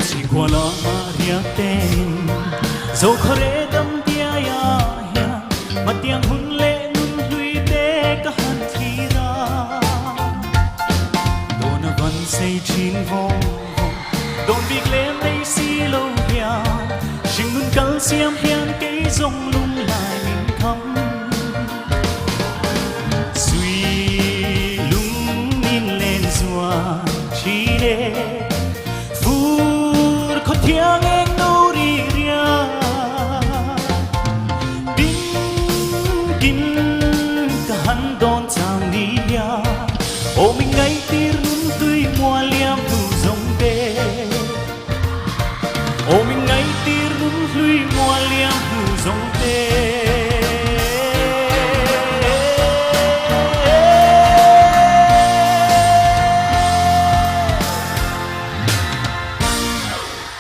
chỉ qua lo riêng tên dẫu khó để tâm tia ya mà tiếng hun lệ nun lui để cả hàn thi ra đồn vẫn say chín vong đồn việc lên đây xí lâu ya chừng nun căng xiêm hiền cây rong lung lại mình thắm suy lung nhìn lên rùa chỉ để phút khawthiang